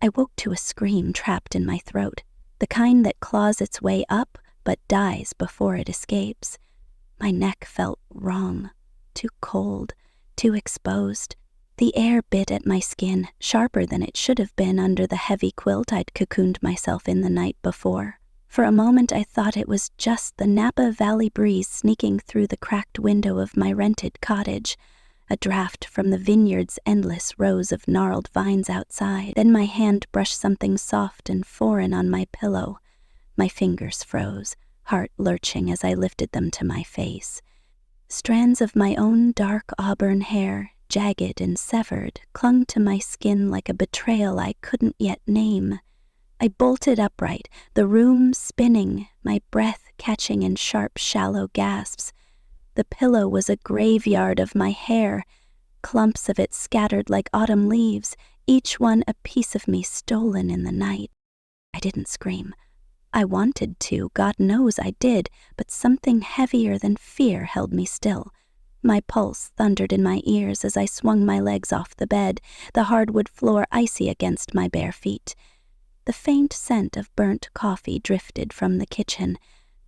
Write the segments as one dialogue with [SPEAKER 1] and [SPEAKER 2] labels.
[SPEAKER 1] I woke to a scream trapped in my throat, the kind that claws its way up but dies before it escapes. My neck felt wrong, too cold, too exposed. The air bit at my skin, sharper than it should have been under the heavy quilt I'd cocooned myself in the night before. For a moment I thought it was just the Napa Valley breeze sneaking through the cracked window of my rented cottage, a draft from the vineyard's endless rows of gnarled vines outside. Then my hand brushed something soft and foreign on my pillow. My fingers froze, heart lurching as I lifted them to my face. Strands of my own dark auburn hair, jagged and severed, clung to my skin like a betrayal I couldn't yet name. I bolted upright, the room spinning, my breath catching in sharp, shallow gasps. The pillow was a graveyard of my hair, clumps of it scattered like autumn leaves, each one a piece of me stolen in the night. I didn't scream. I wanted to, God knows I did, but something heavier than fear held me still. My pulse thundered in my ears as I swung my legs off the bed, the hardwood floor icy against my bare feet. The faint scent of burnt coffee drifted from the kitchen,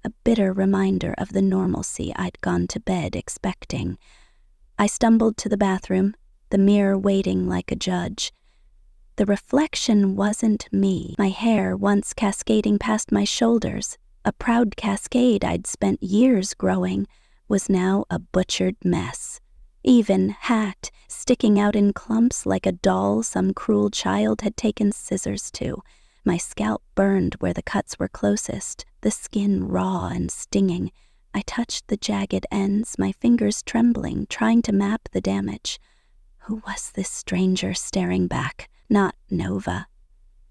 [SPEAKER 1] a bitter reminder of the normalcy I'd gone to bed expecting. I stumbled to the bathroom, the mirror waiting like a judge. The reflection wasn't me, my hair once cascading past my shoulders, a proud cascade I'd spent years growing, was now a butchered mess. Even hacked, sticking out in clumps like a doll some cruel child had taken scissors to. My scalp burned where the cuts were closest, the skin raw and stinging. I touched the jagged ends, my fingers trembling, trying to map the damage. Who was this stranger staring back? Not Nova.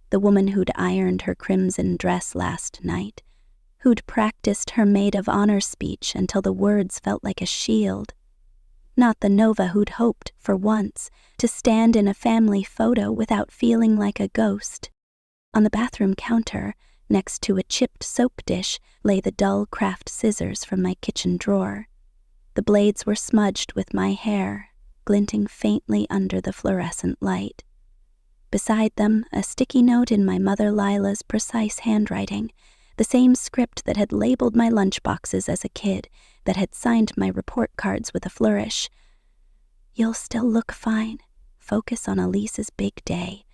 [SPEAKER 1] The woman who'd ironed her crimson dress last night, who'd practiced her maid of honor speech until the words felt like a shield. Not the Nova who'd hoped, for once, to stand in a family photo without feeling like a ghost. On the bathroom counter, next to a chipped soap dish, lay the dull craft scissors from my kitchen drawer. The blades were smudged with my hair, glinting faintly under the fluorescent light. Beside them, a sticky note in my mother Lila's precise handwriting, the same script that had labeled my lunchboxes as a kid, that had signed my report cards with a flourish. "You'll still look fine. Focus on Elise's big day."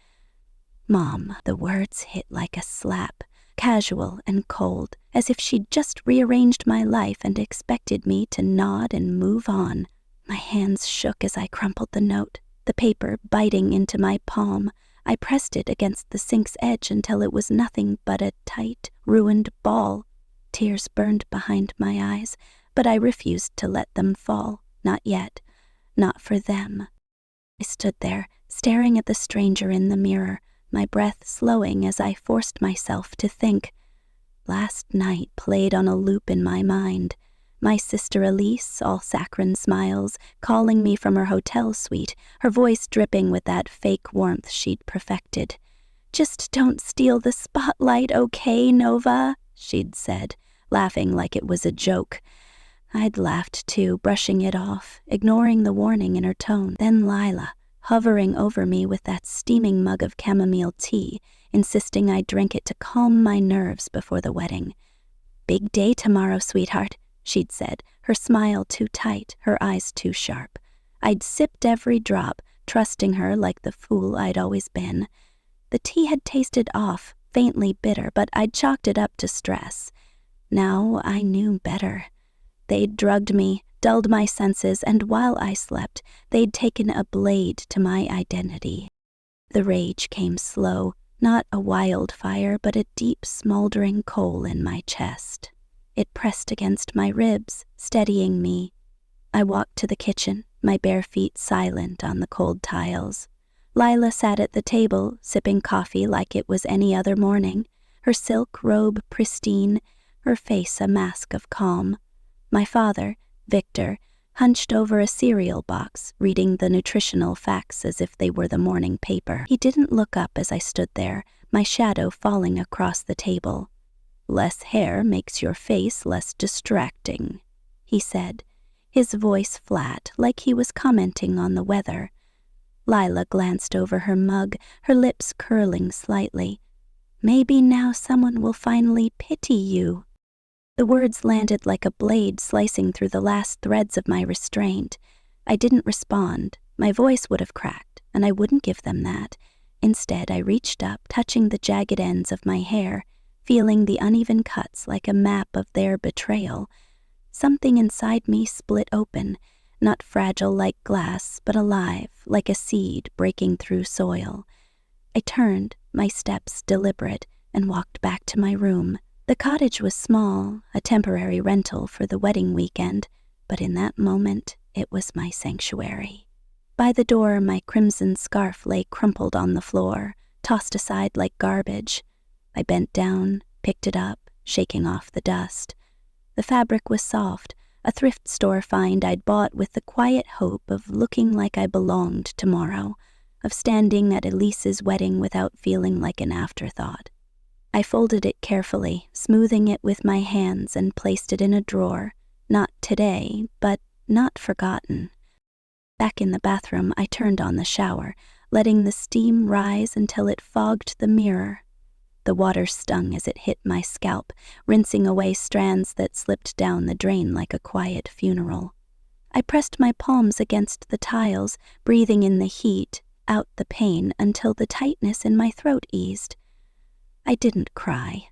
[SPEAKER 1] Mom, the words hit like a slap, casual and cold, as if she'd just rearranged my life and expected me to nod and move on. My hands shook as I crumpled the note, the paper biting into my palm. I pressed it against the sink's edge until it was nothing but a tight, ruined ball. Tears burned behind my eyes, but I refused to let them fall. Not yet. Not for them. I stood there, staring at the stranger in the mirror, my breath slowing as I forced myself to think. Last night played on a loop in my mind. My sister Elise, all saccharine smiles, calling me from her hotel suite, her voice dripping with that fake warmth she'd perfected. "Just don't steal the spotlight, okay, Nova?" she'd said, laughing like it was a joke. I'd laughed too, brushing it off, ignoring the warning in her tone. Then Lila, hovering over me with that steaming mug of chamomile tea, insisting I drink it to calm my nerves before the wedding. "Big day tomorrow, sweetheart," she'd said, her smile too tight, her eyes too sharp. I'd sipped every drop, trusting her like the fool I'd always been. The tea had tasted off, faintly bitter, but I'd chalked it up to stress. Now I knew better. They'd drugged me, dulled my senses, and while I slept, they'd taken a blade to my identity. The rage came slow, not a wildfire, but a deep, smoldering coal in my chest. It pressed against my ribs, steadying me. I walked to the kitchen, my bare feet silent on the cold tiles. Lila sat at the table, sipping coffee like it was any other morning, her silk robe pristine, her face a mask of calm. My father, Victor, hunched over a cereal box, reading the nutritional facts as if they were the morning paper. He didn't look up as I stood there, my shadow falling across the table. "Less hair makes your face less distracting," he said, his voice flat, like he was commenting on the weather. Lila glanced over her mug, her lips curling slightly. "Maybe now someone will finally pity you." The words landed like a blade slicing through the last threads of my restraint. I didn't respond. My voice would have cracked, and I wouldn't give them that. Instead, I reached up, touching the jagged ends of my hair, feeling the uneven cuts like a map of their betrayal. Something inside me split open, not fragile like glass, but alive, like a seed breaking through soil. I turned, my steps deliberate, and walked back to my room. The cottage was small, a temporary rental for the wedding weekend, but in that moment, it was my sanctuary. By the door, my crimson scarf lay crumpled on the floor, tossed aside like garbage. I bent down, picked it up, shaking off the dust. The fabric was soft, a thrift store find I'd bought with the quiet hope of looking like I belonged tomorrow, of standing at Elise's wedding without feeling like an afterthought. I folded it carefully, smoothing it with my hands, and placed it in a drawer. Not today, but not forgotten. Back in the bathroom, I turned on the shower, letting the steam rise until it fogged the mirror. The water stung as it hit my scalp, rinsing away strands that slipped down the drain like a quiet funeral. I pressed my palms against the tiles, breathing in the heat, out the pain, until the tightness in my throat eased. I didn't cry.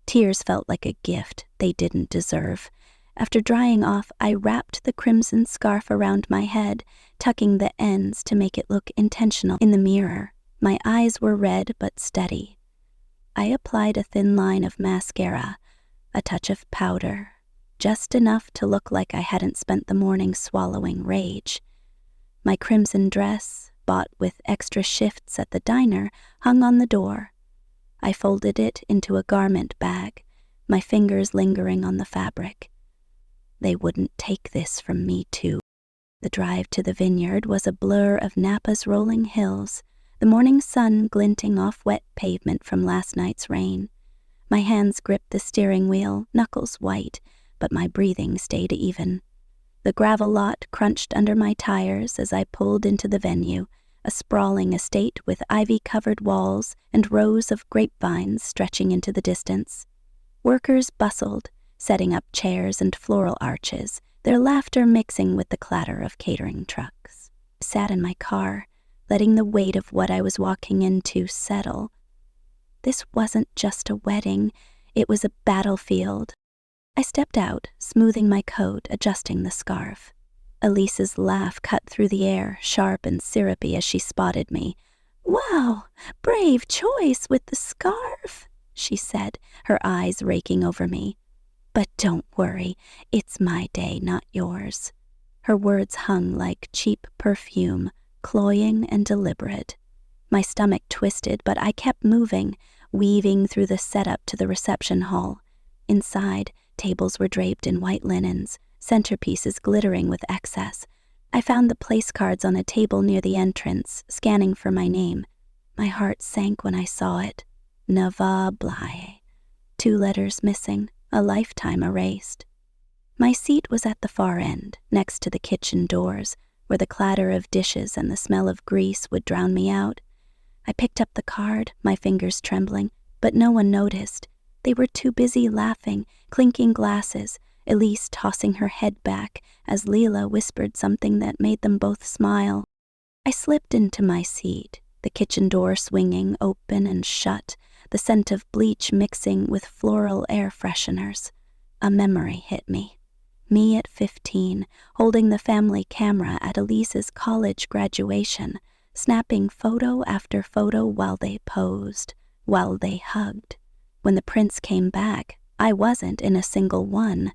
[SPEAKER 1] Tears felt like a gift they didn't deserve. After drying off, I wrapped the crimson scarf around my head, tucking the ends to make it look intentional. In the mirror, my eyes were red but steady. I applied a thin line of mascara, a touch of powder, just enough to look like I hadn't spent the morning swallowing rage. My crimson dress, bought with extra shifts at the diner, hung on the door. I folded it into a garment bag, my fingers lingering on the fabric. They wouldn't take this from me, too. The drive to the vineyard was a blur of Napa's rolling hills, the morning sun glinting off wet pavement from last night's rain. My hands gripped the steering wheel, knuckles white, but my breathing stayed even. The gravel lot crunched under my tires as I pulled into the venue, a sprawling estate with ivy-covered walls and rows of grapevines stretching into the distance. Workers bustled, setting up chairs and floral arches, their laughter mixing with the clatter of catering trucks. I sat in my car, letting the weight of what I was walking into settle. This wasn't just a wedding, it was a battlefield. I stepped out, smoothing my coat, adjusting the scarf. Elise's laugh cut through the air, sharp and syrupy as she spotted me. "Wow, brave choice with the scarf," she said, her eyes raking over me. "But don't worry, it's my day, not yours." Her words hung like cheap perfume, cloying and deliberate. My stomach twisted, but I kept moving, weaving through the setup to the reception hall. Inside, tables were draped in white linens, centerpieces glittering with excess. I found the place cards on a table near the entrance, scanning for my name. My heart sank when I saw it. Nava Bly. 2 letters missing, a lifetime erased. My seat was at the far end, next to the kitchen doors, where the clatter of dishes and the smell of grease would drown me out. I picked up the card, my fingers trembling, but no one noticed. They were too busy laughing, clinking glasses, Elise tossing her head back as Leela whispered something that made them both smile. I slipped into my seat, the kitchen door swinging open and shut, the scent of bleach mixing with floral air fresheners. A memory hit me. Me at 15, holding the family camera at Elise's college graduation, snapping photo after photo while they posed, while they hugged. When the prince came back, I wasn't in a single one.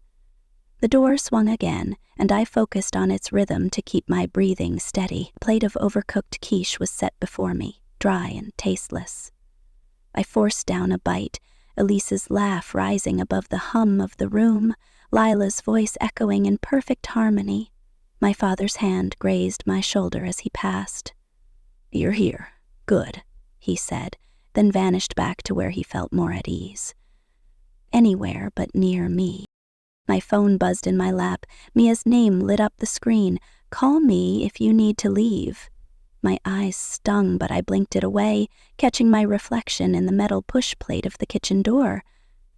[SPEAKER 1] The door swung again, and I focused on its rhythm to keep my breathing steady. A plate of overcooked quiche was set before me, dry and tasteless. I forced down a bite, Elise's laugh rising above the hum of the room, Lila's voice echoing in perfect harmony. My father's hand grazed my shoulder as he passed. "You're here. Good," he said, then vanished back to where he felt more at ease. Anywhere but near me. My phone buzzed in my lap. Mia's name lit up the screen. "Call me if you need to leave." My eyes stung, but I blinked it away, catching my reflection in the metal push plate of the kitchen door.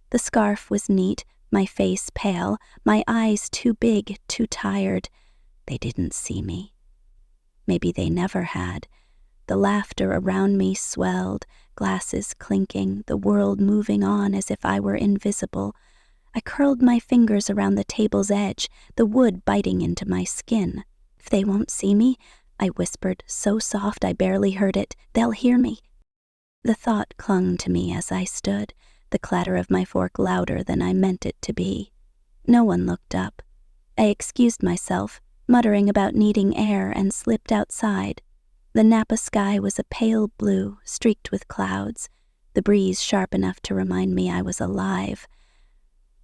[SPEAKER 1] The scarf was neat, my face pale, my eyes too big, too tired. They didn't see me. Maybe they never had. The laughter around me swelled, glasses clinking, the world moving on as if I were invisible. I curled my fingers around the table's edge, the wood biting into my skin. If they won't see me, I whispered, so soft I barely heard it, they'll hear me. The thought clung to me as I stood, the clatter of my fork louder than I meant it to be. No one looked up. I excused myself, muttering about needing air, and slipped outside. The Napa sky was a pale blue, streaked with clouds, the breeze sharp enough to remind me I was alive.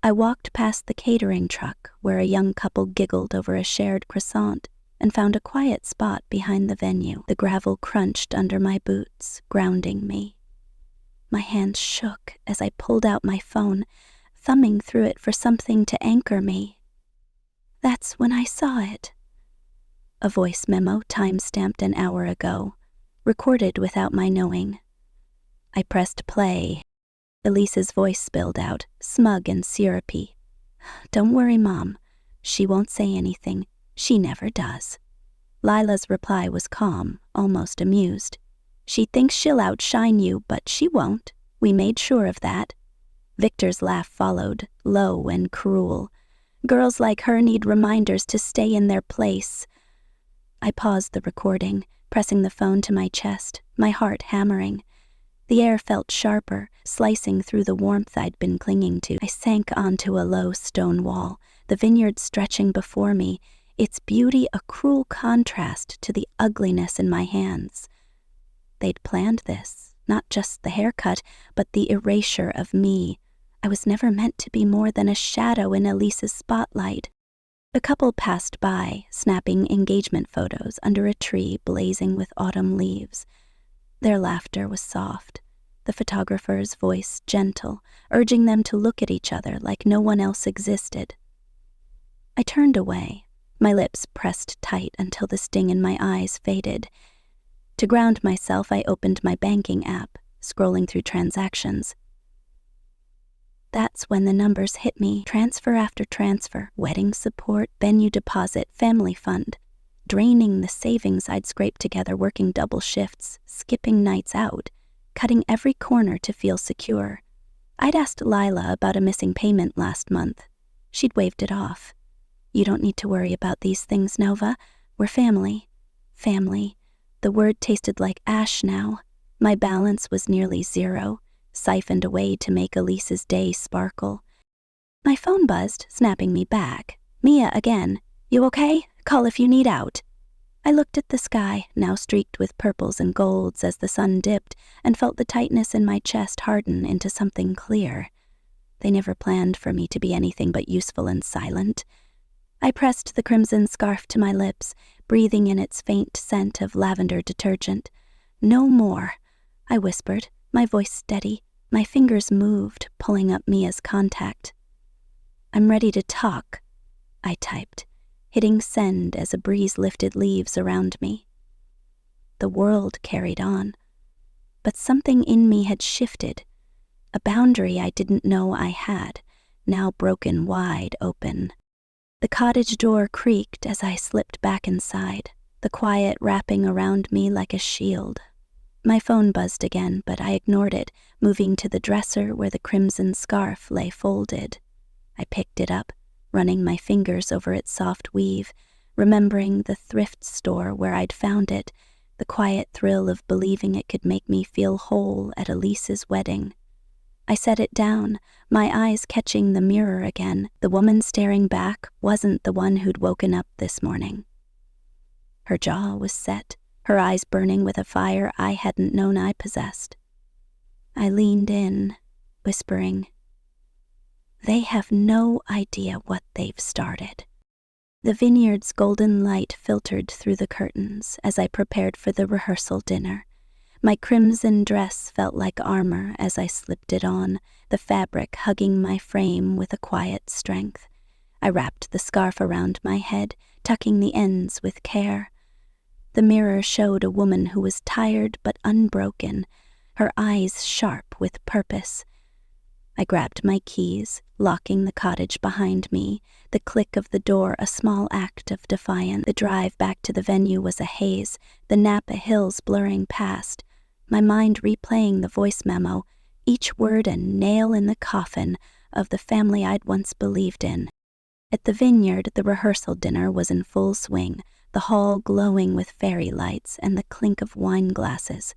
[SPEAKER 1] I walked past the catering truck, where a young couple giggled over a shared croissant, and found a quiet spot behind the venue. The gravel crunched under my boots, grounding me. My hands shook as I pulled out my phone, thumbing through it for something to anchor me. That's when I saw it. A voice memo time-stamped an hour ago, recorded without my knowing. I pressed play. Elise's voice spilled out, smug and syrupy. Don't worry, Mom. She won't say anything. She never does. Lila's reply was calm, almost amused. She thinks she'll outshine you, but she won't. We made sure of that. Victor's laugh followed, low and cruel. Girls like her need reminders to stay in their place. I paused the recording, pressing the phone to my chest, my heart hammering. The air felt sharper, slicing through the warmth I'd been clinging to. I sank onto a low stone wall, the vineyard stretching before me, its beauty a cruel contrast to the ugliness in my hands. They'd planned this, not just the haircut, but the erasure of me. I was never meant to be more than a shadow in Elise's spotlight. A couple passed by, snapping engagement photos under a tree blazing with autumn leaves. Their laughter was soft, the photographer's voice gentle, urging them to look at each other like no one else existed. I turned away, my lips pressed tight until the sting in my eyes faded. To ground myself, I opened my banking app, scrolling through transactions. That's when the numbers hit me, transfer after transfer, wedding support, venue deposit, family fund, draining the savings I'd scraped together working double shifts, skipping nights out, cutting every corner to feel secure. I'd asked Lila about a missing payment last month. She'd waved it off. You don't need to worry about these things, Nova. We're family. Family. The word tasted like ash now. My balance was nearly zero, siphoned away to make Elise's day sparkle. My phone buzzed, snapping me back. Mia again. You okay? Call if you need out. I looked at the sky, now streaked with purples and golds as the sun dipped, and felt the tightness in my chest harden into something clear. They never planned for me to be anything but useful and silent. I pressed the crimson scarf to my lips, breathing in its faint scent of lavender detergent. No more, I whispered, my voice steady. My fingers moved, pulling up Mia's contact. I'm ready to talk, I typed, hitting send as a breeze lifted leaves around me. The world carried on, but something in me had shifted, a boundary I didn't know I had, now broken wide open. The cottage door creaked as I slipped back inside, the quiet wrapping around me like a shield. My phone buzzed again, but I ignored it, moving to the dresser where the crimson scarf lay folded. I picked it up, running my fingers over its soft weave, remembering the thrift store where I'd found it, the quiet thrill of believing it could make me feel whole at Elise's wedding. I set it down, my eyes catching the mirror again. The woman staring back wasn't the one who'd woken up this morning. Her jaw was set, her eyes burning with a fire I hadn't known I possessed. I leaned in, whispering, They have no idea what they've started. The vineyard's golden light filtered through the curtains as I prepared for the rehearsal dinner. My crimson dress felt like armor as I slipped it on, the fabric hugging my frame with a quiet strength. I wrapped the scarf around my head, tucking the ends with care. The mirror showed a woman who was tired but unbroken, her eyes sharp with purpose. I grabbed my keys, locking the cottage behind me, the click of the door a small act of defiance. The drive back to the venue was a haze, the Napa Hills blurring past, my mind replaying the voice memo, each word a nail in the coffin of the family I'd once believed in. At the vineyard, the rehearsal dinner was in full swing, the hall glowing with fairy lights and the clink of wine glasses.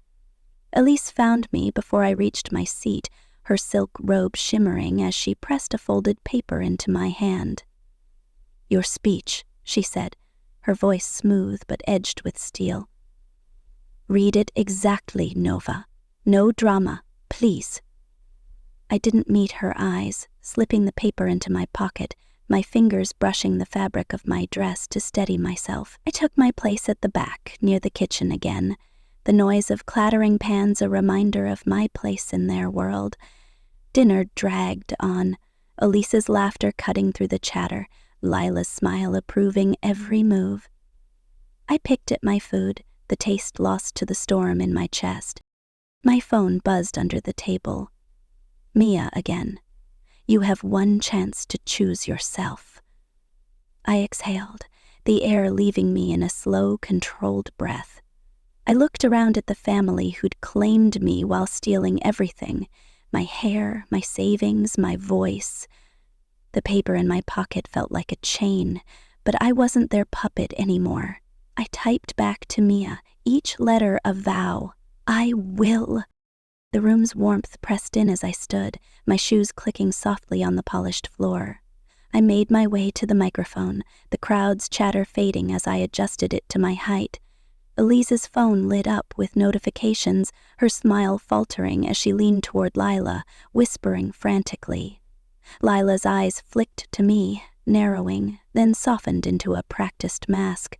[SPEAKER 1] Elise found me before I reached my seat, her silk robe shimmering as she pressed a folded paper into my hand. "Your speech," she said, her voice smooth but edged with steel. "Read it exactly, Nova. No drama, please." I didn't meet her eyes, slipping the paper into my pocket, my fingers brushing the fabric of my dress to steady myself. I took my place at the back, near the kitchen again, the noise of clattering pans a reminder of my place in their world. Dinner dragged on, Elise's laughter cutting through the chatter, Lila's smile approving every move. I picked at my food, the taste lost to the storm in my chest. My phone buzzed under the table. Mia again. "You have one chance to choose yourself." I exhaled, the air leaving me in a slow, controlled breath. I looked around at the family who'd claimed me while stealing everything, my hair, my savings, my voice. The paper in my pocket felt like a chain, but I wasn't their puppet anymore. I typed back to Mia, each letter a vow. I will. The room's warmth pressed in as I stood, my shoes clicking softly on the polished floor. I made my way to the microphone, the crowd's chatter fading as I adjusted it to my height. Elise's phone lit up with notifications, her smile faltering as she leaned toward Lila, whispering frantically. Lila's eyes flicked to me, narrowing, then softened into a practiced mask.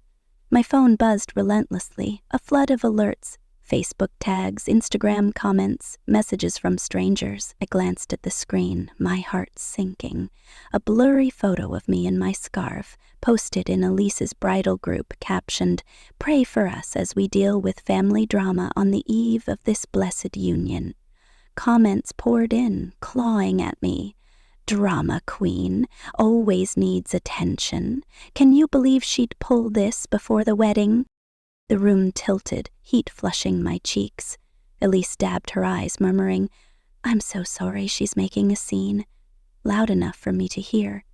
[SPEAKER 1] My phone buzzed relentlessly, a flood of alerts, Facebook tags, Instagram comments, messages from strangers. I glanced at the screen, my heart sinking. A blurry photo of me in my scarf, posted in Elise's bridal group, captioned, "Pray for us as we deal with family drama on the eve of this blessed union." Comments poured in, clawing at me. "Drama queen, always needs attention. Can you believe she'd pull this before the wedding?" The room tilted, heat flushing my cheeks. Elise dabbed her eyes, murmuring, "I'm so sorry she's making a scene," loud enough for me to hear.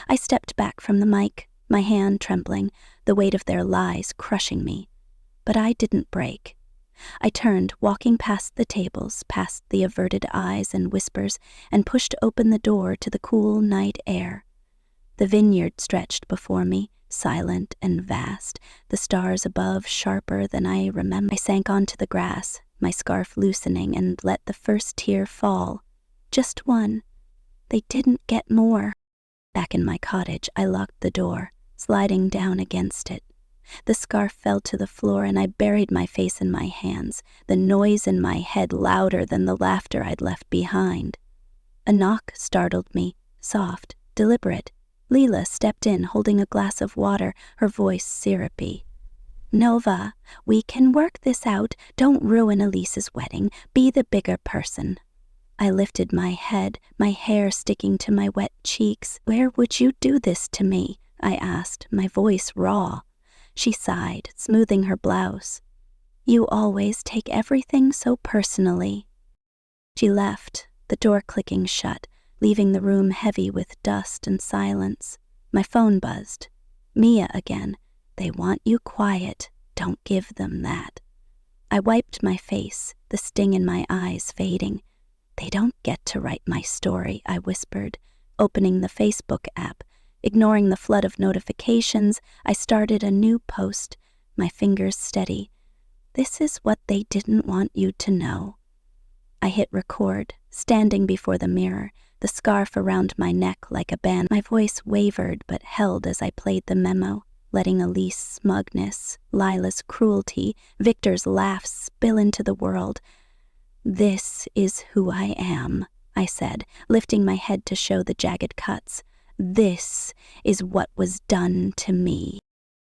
[SPEAKER 1] I stepped back from the mic, my hand trembling, the weight of their lies crushing me. But I didn't break. I turned, walking past the tables, past the averted eyes and whispers, and pushed open the door to the cool night air. The vineyard stretched before me, silent and vast, the stars above sharper than I remember. I sank onto the grass, my scarf loosening, and let the first tear fall. Just one. They didn't get more. Back in my cottage, I locked the door, sliding down against it. The scarf fell to the floor and I buried my face in my hands, the noise in my head louder than the laughter I'd left behind. A knock startled me, soft, deliberate. Leela stepped in, holding a glass of water, her voice syrupy. "Nova, we can work this out. Don't ruin Elise's wedding. Be the bigger person." I lifted my head, my hair sticking to my wet cheeks. "Where would you do this to me?" I asked, my voice raw. She sighed, smoothing her blouse. "You always take everything so personally." She left, the door clicking shut, leaving the room heavy with dust and silence. My phone buzzed. Mia again. "They want you quiet. Don't give them that." I wiped my face, the sting in my eyes fading. "They don't get to write my story," I whispered, opening the Facebook app. Ignoring the flood of notifications, I started a new post, my fingers steady. "This is what they didn't want you to know." I hit record, standing before the mirror, the scarf around my neck like a band. My voice wavered but held as I played the memo, letting Elise's smugness, Lila's cruelty, Victor's laughs spill into the world. "This is who I am," I said, lifting my head to show the jagged cuts. "This is what was done to me."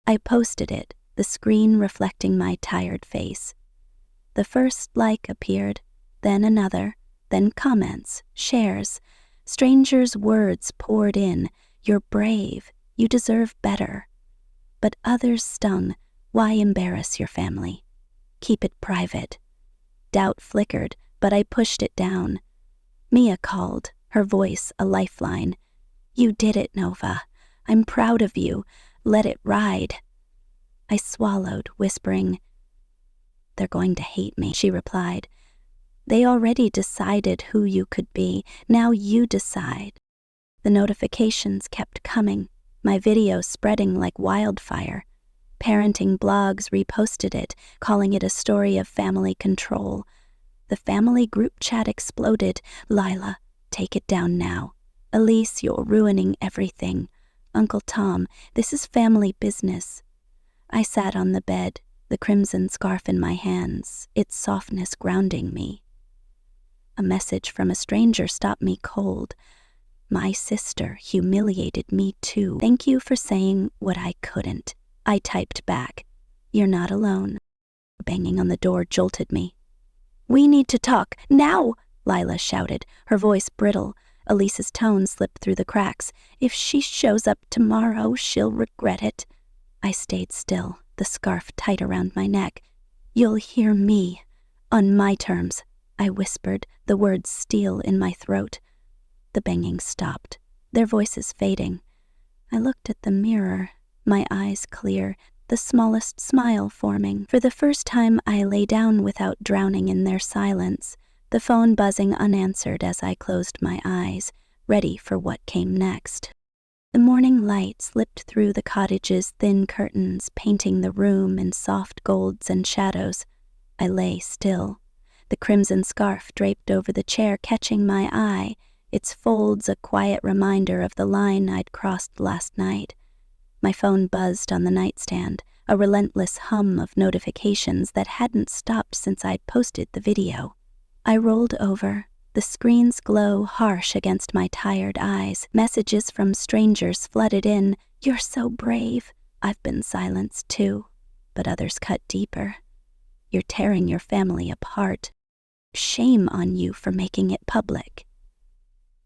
[SPEAKER 1] I posted it, the screen reflecting my tired face. The first like appeared, then another, then comments, shares. Strangers' words poured in. You're brave. You deserve better. But others stung. Why embarrass your family? Keep it private. Doubt flickered, but I pushed it down. Mia called, her voice a lifeline. You did it, Nova. I'm proud of you. Let it ride. I swallowed, whispering, They're going to hate me, she replied. They already decided who you could be. Now you decide. The notifications kept coming, my video spreading like wildfire. Parenting blogs reposted it, calling it a story of family control. The family group chat exploded. Lila, take it down now. Elise, you're ruining everything. Uncle Tom, this is family business. I sat on the bed, the crimson scarf in my hands, its softness grounding me. A message from a stranger stopped me cold. My sister humiliated me too. Thank you for saying what I couldn't. I typed back. You're not alone. Banging on the door jolted me. We need to talk, now, Lila shouted, her voice brittle. Elise's tone slipped through the cracks. If she shows up tomorrow, she'll regret it. I stayed still, the scarf tight around my neck. You'll hear me. On my terms, I whispered, the words steel in my throat. The banging stopped, their voices fading. I looked at the mirror, my eyes clear, the smallest smile forming. For the first time, I lay down without drowning in their silence, the phone buzzing unanswered as I closed my eyes, ready for what came next. The morning light slipped through the cottage's thin curtains, painting the room in soft golds and shadows. I lay still, the crimson scarf draped over the chair catching my eye, its folds a quiet reminder of the line I'd crossed last night. My phone buzzed on the nightstand, a relentless hum of notifications that hadn't stopped since I'd posted the video. I rolled over, the screen's glow harsh against my tired eyes. Messages from strangers flooded in. You're so brave. I've been silenced too, but others cut deeper. You're tearing your family apart. Shame on you for making it public.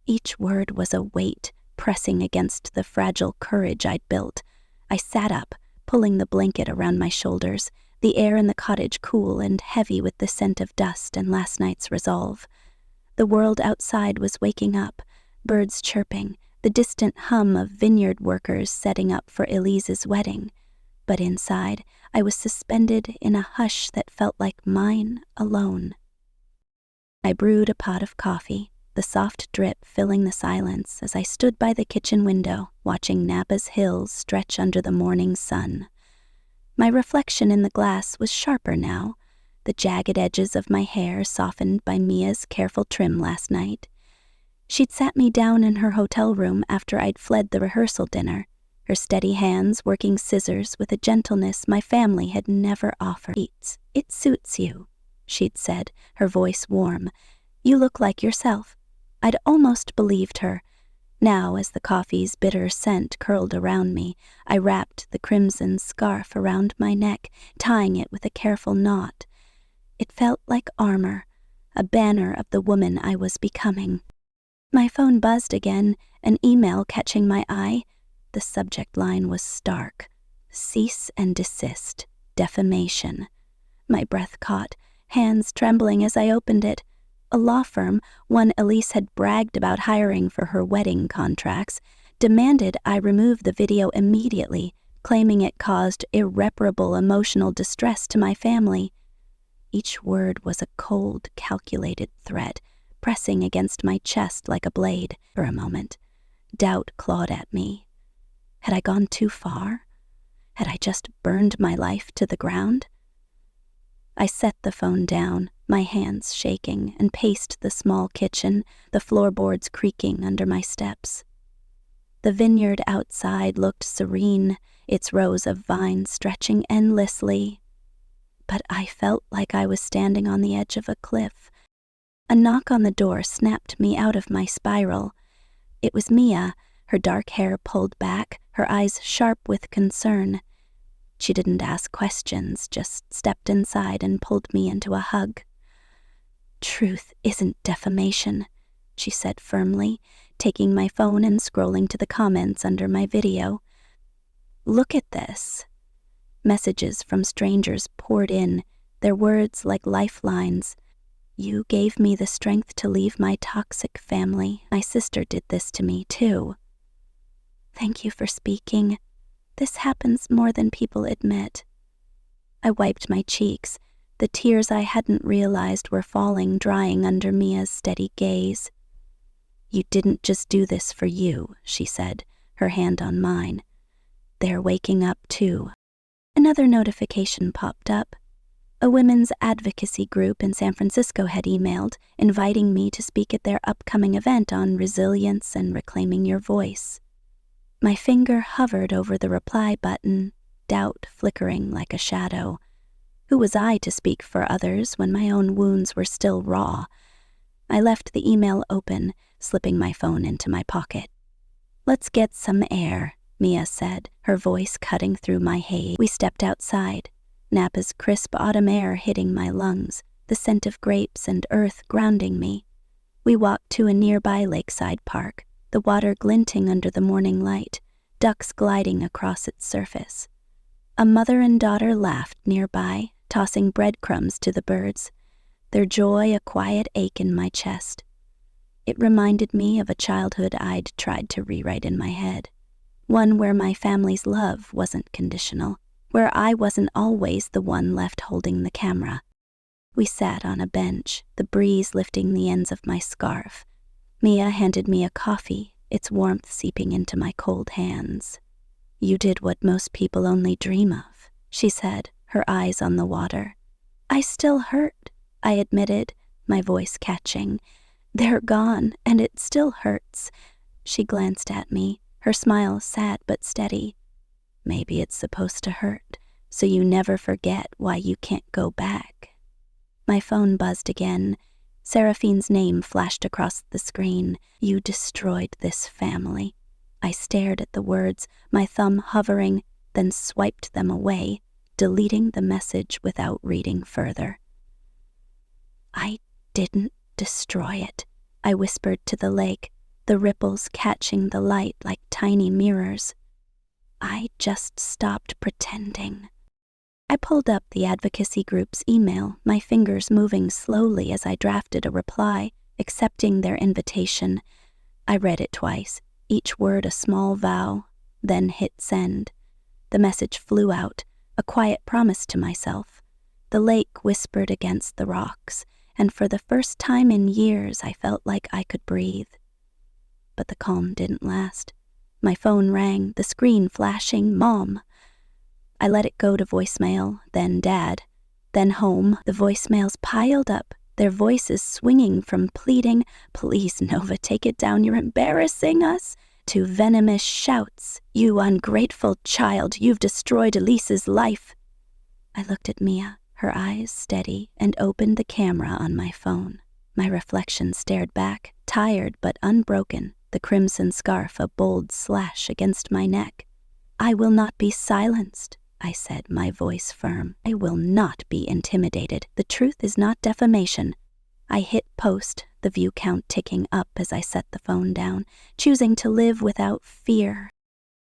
[SPEAKER 1] Each word was a weight, pressing against the fragile courage I'd built. I sat up, pulling the blanket around my shoulders, the air in the cottage cool and heavy with the scent of dust and last night's resolve. The world outside was waking up, birds chirping, the distant hum of vineyard workers setting up for Elise's wedding. But inside, I was suspended in a hush that felt like mine alone. I brewed a pot of coffee, the soft drip filling the silence as I stood by the kitchen window, watching Napa's hills stretch under the morning sun. My reflection in the glass was sharper now, the jagged edges of my hair softened by Mia's careful trim last night. She'd sat me down in her hotel room after I'd fled the rehearsal dinner, her steady hands working scissors with a gentleness my family had never offered. It suits you, she'd said, her voice warm. You look like yourself. I'd almost believed her. Now, as the coffee's bitter scent curled around me, I wrapped the crimson scarf around my neck, tying it with a careful knot. It felt like armor, a banner of the woman I was becoming. My phone buzzed again, an email catching my eye. The subject line was stark. Cease and desist. Defamation. My breath caught, hands trembling as I opened it. A law firm, one Elise had bragged about hiring for her wedding contracts, demanded I remove the video immediately, claiming it caused irreparable emotional distress to my family. Each word was a cold, calculated threat, pressing against my chest like a blade. For a moment, doubt clawed at me. Had I gone too far? Had I just burned my life to the ground? I set the phone down, my hands shaking, and paced the small kitchen, the floorboards creaking under my steps. The vineyard outside looked serene, its rows of vines stretching endlessly. But I felt like I was standing on the edge of a cliff. A knock on the door snapped me out of my spiral. It was Mia, her dark hair pulled back, her eyes sharp with concern. She didn't ask questions, just stepped inside and pulled me into a hug. "Truth isn't defamation," she said firmly, taking my phone and scrolling to the comments under my video. "Look at this." Messages from strangers poured in, their words like lifelines. "You gave me the strength to leave my toxic family. My sister did this to me, too. Thank you for speaking. This happens more than people admit." I wiped my cheeks. The tears I hadn't realized were falling, drying under Mia's steady gaze. "You didn't just do this for you," she said, her hand on mine. "They're waking up, too." Another notification popped up. A women's advocacy group in San Francisco had emailed, inviting me to speak at their upcoming event on resilience and reclaiming your voice. My finger hovered over the reply button, doubt flickering like a shadow. Who was I to speak for others when my own wounds were still raw? I left the email open, slipping my phone into my pocket. "Let's get some air," Mia said, her voice cutting through my haze. We stepped outside, Napa's crisp autumn air hitting my lungs, the scent of grapes and earth grounding me. We walked to a nearby lakeside park, the water glinting under the morning light, ducks gliding across its surface. A mother and daughter laughed nearby, tossing breadcrumbs to the birds, their joy a quiet ache in my chest. It reminded me of a childhood I'd tried to rewrite in my head, one where my family's love wasn't conditional, where I wasn't always the one left holding the camera. We sat on a bench, the breeze lifting the ends of my scarf. Mia handed me a coffee, its warmth seeping into my cold hands. "You did what most people only dream of," she said, her eyes on the water. "I still hurt," I admitted, my voice catching. "They're gone, and it still hurts." She glanced at me, her smile sad but steady. "Maybe it's supposed to hurt, so you never forget why you can't go back." My phone buzzed again. Seraphine's name flashed across the screen. "You destroyed this family." I stared at the words, my thumb hovering, then swiped them away, deleting the message without reading further. "I didn't destroy it," I whispered to the lake, the ripples catching the light like tiny mirrors. "I just stopped pretending." I pulled up the advocacy group's email, my fingers moving slowly as I drafted a reply, accepting their invitation. I read it twice, each word a small vow, then hit send. The message flew out, a quiet promise to myself. The lake whispered against the rocks, and for the first time in years I felt like I could breathe. But the calm didn't last. My phone rang, the screen flashing, "Mom." I let it go to voicemail, then Dad, then home. The voicemails piled up, their voices swinging from pleading, "Please, Nova, take it down, you're embarrassing us," to venomous shouts, "You ungrateful child, you've destroyed Elise's life." I looked at Mia, her eyes steady, and opened the camera on my phone. My reflection stared back, tired but unbroken, the crimson scarf a bold slash against my neck. "I will not be silenced," I said, my voice firm. "I will not be intimidated. The truth is not defamation." I hit post, the view count ticking up as I set the phone down, choosing to live without fear.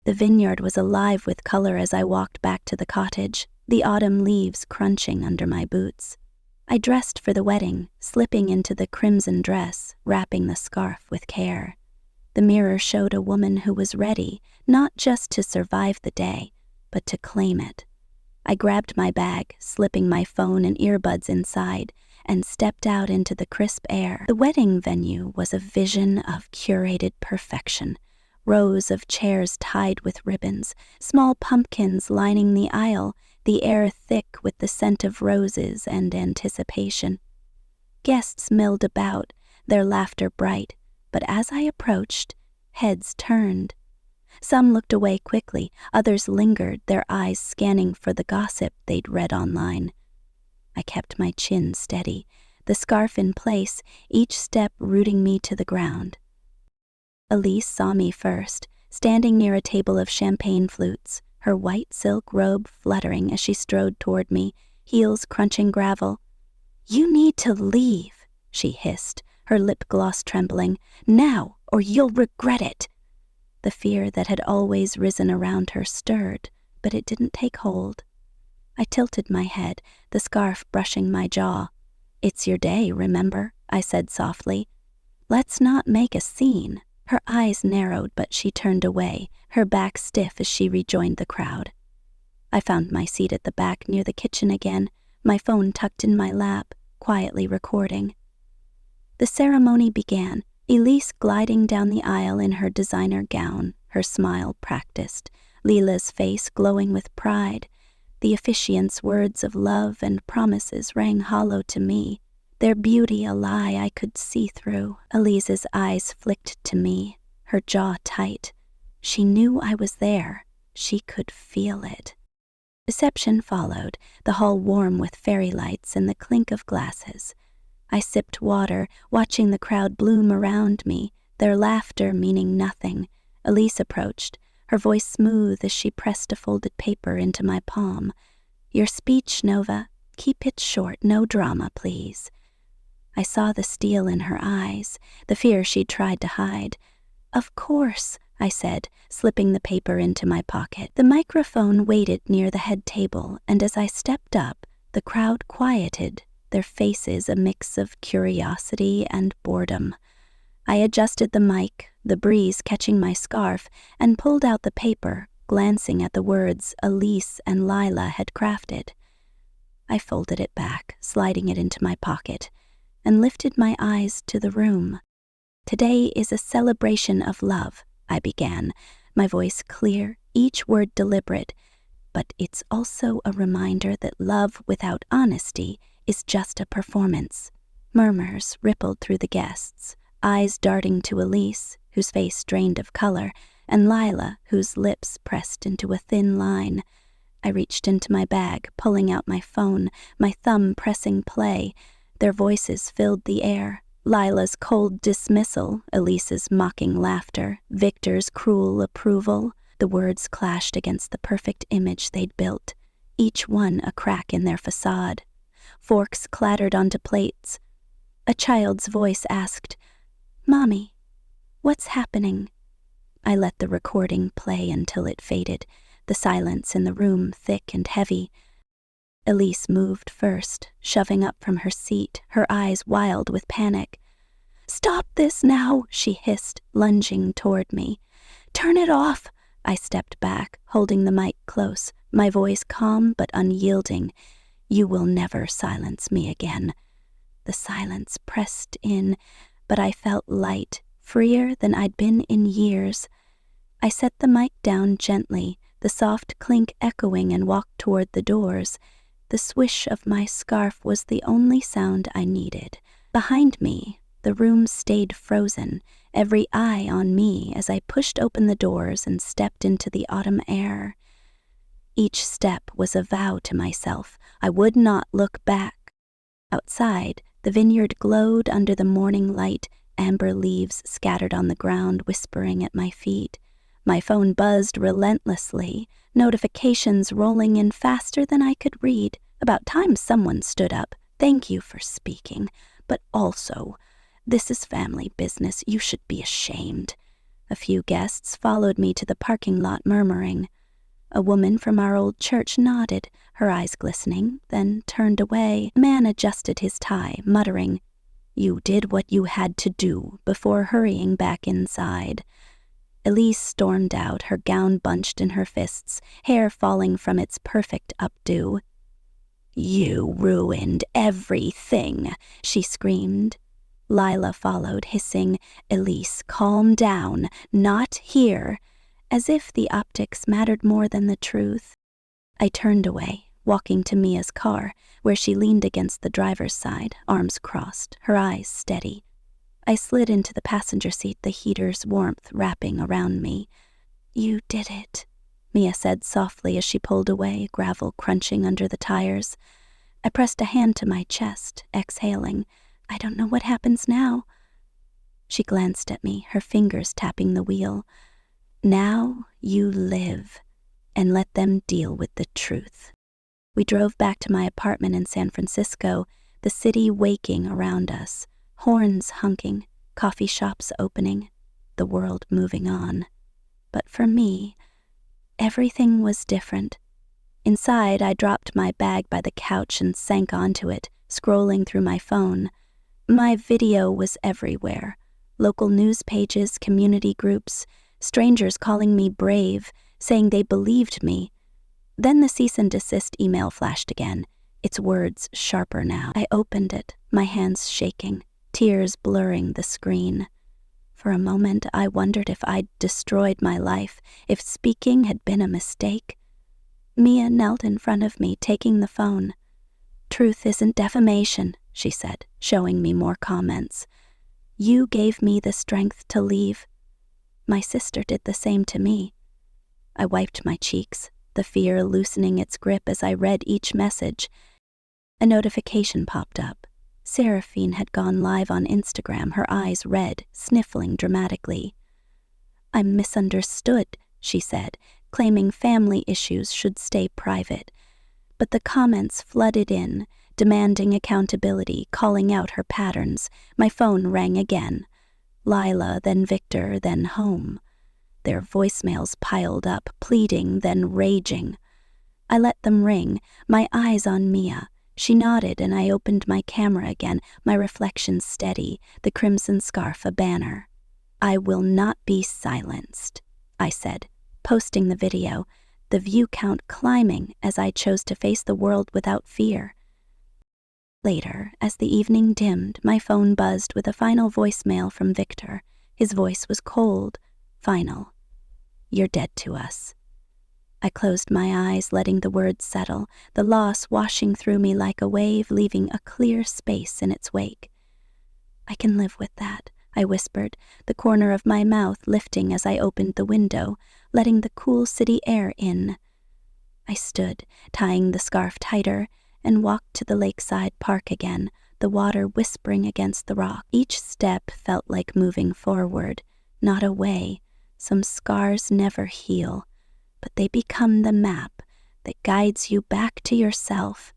[SPEAKER 1] The vineyard was alive with color as I walked back to the cottage, the autumn leaves crunching under my boots. I dressed for the wedding, slipping into the crimson dress, wrapping the scarf with care. The mirror showed a woman who was ready, not just to survive the day, but to claim it. I grabbed my bag, slipping my phone and earbuds inside, and stepped out into the crisp air. The wedding venue was a vision of curated perfection. Rows of chairs tied with ribbons, small pumpkins lining the aisle, the air thick with the scent of roses and anticipation. Guests milled about, their laughter bright, but as I approached, heads turned. Some looked away quickly, others lingered, their eyes scanning for the gossip they'd read online. I kept my chin steady, the scarf in place, each step rooting me to the ground. Elise saw me first, standing near a table of champagne flutes, her white silk robe fluttering as she strode toward me, heels crunching gravel. "You need to leave," she hissed, her lip gloss trembling. "Now, or you'll regret it." The fear that had always risen around her stirred, but it didn't take hold. I tilted my head, the scarf brushing my jaw. "It's your day, remember?" I said softly. "Let's not make a scene." Her eyes narrowed, but she turned away, her back stiff as she rejoined the crowd. I found my seat at the back near the kitchen again, my phone tucked in my lap, quietly recording. The ceremony began, Elise gliding down the aisle in her designer gown, her smile practiced, Leela's face glowing with pride. The officiant's words of love and promises rang hollow to me, their beauty a lie I could see through. Elise's eyes flicked to me, her jaw tight. She knew I was there. She could feel it. Reception followed, the hall warm with fairy lights and the clink of glasses. I sipped water, watching the crowd bloom around me, their laughter meaning nothing. Elise approached, her voice smooth as she pressed a folded paper into my palm. "Your speech, Nova. Keep it short, no drama, please." I saw the steel in her eyes, the fear she'd tried to hide. "Of course," I said, slipping the paper into my pocket. The microphone waited near the head table, and as I stepped up, the crowd quieted, their faces a mix of curiosity and boredom. I adjusted the mic, the breeze catching my scarf, and pulled out the paper, glancing at the words Elise and Lila had crafted. I folded it back, sliding it into my pocket, and lifted my eyes to the room. "Today is a celebration of love," I began, my voice clear, each word deliberate, "but it's also a reminder that love without honesty is just a performance." Murmurs rippled through the guests, eyes darting to Elise, whose face drained of color, and Lila, whose lips pressed into a thin line. I reached into my bag, pulling out my phone, my thumb pressing play. Their voices filled the air. Lila's cold dismissal, Elise's mocking laughter, Victor's cruel approval. The words clashed against the perfect image they'd built, each one a crack in their facade. Forks clattered onto plates. A child's voice asked, "Mommy, what's happening?" I let the recording play until it faded, the silence in the room thick and heavy. Elise moved first, shoving up from her seat, her eyes wild with panic. "Stop this now," she hissed, lunging toward me. "Turn it off." I stepped back, holding the mic close, my voice calm but unyielding. "You will never silence me again." The silence pressed in, but I felt light, freer than I'd been in years. I set the mic down gently, the soft clink echoing, and walked toward the doors. The swish of my scarf was the only sound I needed. Behind me, the room stayed frozen, every eye on me as I pushed open the doors and stepped into the autumn air. Each step was a vow to myself. I would not look back. Outside, the vineyard glowed under the morning light, amber leaves scattered on the ground whispering at my feet. My phone buzzed relentlessly, notifications rolling in faster than I could read. About time someone stood up. "Thank you for speaking, but also, this is family business. You should be ashamed." A few guests followed me to the parking lot murmuring. A woman from our old church nodded, her eyes glistening, then turned away. A man adjusted his tie, muttering, "You did what you had to do," before hurrying back inside. Elise stormed out, her gown bunched in her fists, hair falling from its perfect updo. "You ruined everything," she screamed. Lila followed, hissing, "Elise, calm down, not here," as if the optics mattered more than the truth. I turned away, walking to Mia's car, where she leaned against the driver's side, arms crossed, her eyes steady. I slid into the passenger seat, the heater's warmth wrapping around me. "You did it," Mia said softly as she pulled away, gravel crunching under the tires. I pressed a hand to my chest, exhaling. "I don't know what happens now." She glanced at me, her fingers tapping the wheel. "Now you live." and let them deal with the truth. We drove back to my apartment in San Francisco, the city waking around us, horns honking, coffee shops opening, the world moving on. But for me, everything was different. Inside, I dropped my bag by the couch and sank onto it, scrolling through my phone. My video was everywhere. Local news pages, community groups, strangers calling me brave, saying they believed me. Then the cease and desist email flashed again, its words sharper now. I opened it, my hands shaking, tears blurring the screen. For a moment, I wondered if I'd destroyed my life, if speaking had been a mistake. Mia knelt in front of me, taking the phone. "Truth isn't defamation," she said, showing me more comments. "You gave me the strength to leave." My sister did the same to me. I wiped my cheeks, the fear loosening its grip as I read each message. A notification popped up. Seraphine had gone live on Instagram, her eyes red, sniffling dramatically. "I'm misunderstood," she said, claiming family issues should stay private. But the comments flooded in, demanding accountability, calling out her patterns. My phone rang again. Lila, then Victor, then home. Their voicemails piled up, pleading, then raging. I let them ring, my eyes on Mia. She nodded and I opened my camera again, my reflection steady, the crimson scarf a banner. "I will not be silenced," I said, posting the video, the view count climbing as I chose to face the world without fear. Later, as the evening dimmed, my phone buzzed with a final voicemail from Victor. His voice was cold, final. "You're dead to us." I closed my eyes, letting the words settle, the loss washing through me like a wave, leaving a clear space in its wake. "I can live with that," I whispered, the corner of my mouth lifting as I opened the window, letting the cool city air in. I stood, tying the scarf tighter, and walked to the lakeside park again, the water whispering against the rock. Each step felt like moving forward, not away. Some scars never heal, but they become the map that guides you back to yourself.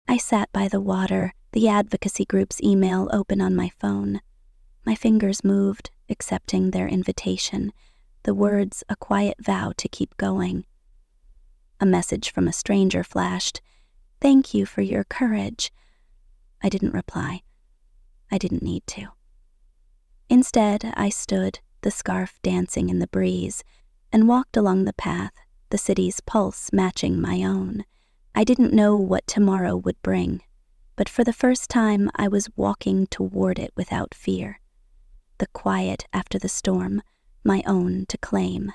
[SPEAKER 1] I sat by the water, the advocacy group's email open on my phone. My fingers moved, accepting their invitation, the words a quiet vow to keep going. A message from a stranger flashed. "Thank you for your courage." I didn't reply. I didn't need to. Instead, I stood, the scarf dancing in the breeze, and walked along the path, the city's pulse matching my own. I didn't know what tomorrow would bring, but for the first time I was walking toward it without fear. The quiet after the storm, my own to claim.